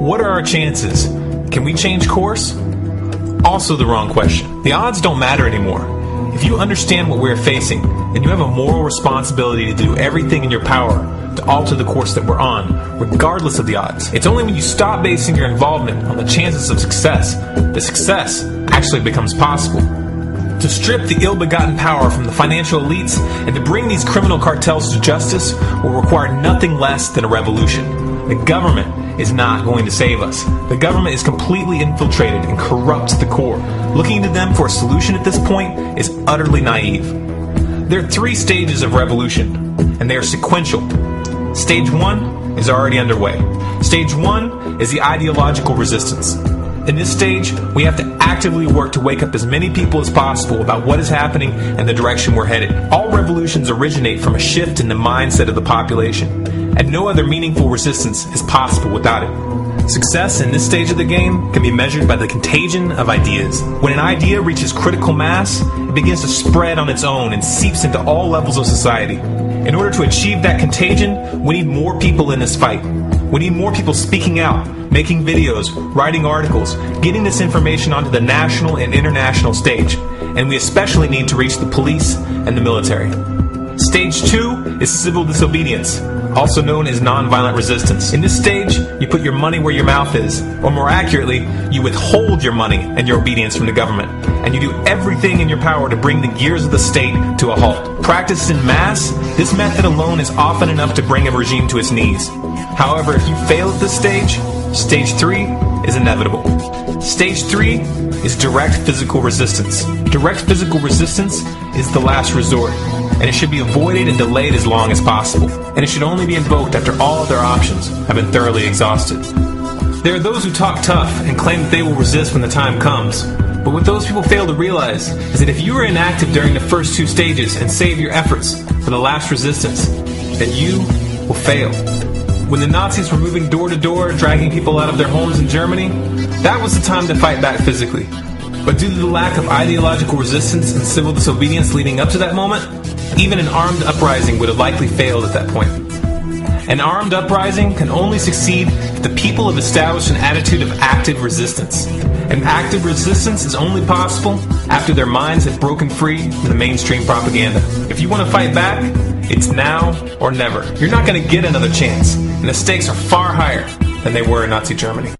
What are our chances? Can we change course? Also the wrong question. The odds don't matter anymore. If you understand what we're facing, then you have a moral responsibility to do everything in your power to alter the course that we're on, regardless of the odds. It's only when you stop basing your involvement on the chances of success that success actually becomes possible. To strip the ill-begotten power from the financial elites and to bring these criminal cartels to justice will require nothing less than a revolution. The government is not going to save us. The government is completely infiltrated and corrupt to the core. Looking to them for a solution at this point is utterly naive. There are 3 stages of revolution, and they are sequential. Stage 1 is already underway. Stage 1 is the ideological resistance. In this stage, we have to actively work to wake up as many people as possible about what is happening and the direction we're headed. All revolutions originate from a shift in the mindset of the population, and no other meaningful resistance is possible without it. Success in this stage of the game can be measured by the contagion of ideas. When an idea reaches critical mass, it begins to spread on its own and seeps into all levels of society. In order to achieve that contagion, we need more people in this fight. We need more people speaking out, making videos, writing articles, getting this information onto the national and international stage. And we especially need to reach the police and the military. Stage 2 is civil disobedience, also known as nonviolent resistance. In this stage, you put your money where your mouth is, or more accurately, you withhold your money and your obedience from the government, and you do everything in your power to bring the gears of the state to a halt. Practiced in mass, this method alone is often enough to bring a regime to its knees. However, if you fail at this stage, Stage 3 is inevitable. Stage 3 is direct physical resistance. Direct physical resistance is the last resort, and it should be avoided and delayed as long as possible. And it should only be invoked after all other options have been thoroughly exhausted. There are those who talk tough and claim that they will resist when the time comes. But what those people fail to realize is that if you are inactive during the first 2 stages and save your efforts for the last resistance, then you will fail. When the Nazis were moving door to door, dragging people out of their homes in Germany, that was the time to fight back physically. But due to the lack of ideological resistance and civil disobedience leading up to that moment, even an armed uprising would have likely failed at that point. An armed uprising can only succeed if the people have established an attitude of active resistance. And active resistance is only possible after their minds have broken free from the mainstream propaganda. If you want to fight back, it's now or never. You're not going to get another chance, and the stakes are far higher than they were in Nazi Germany.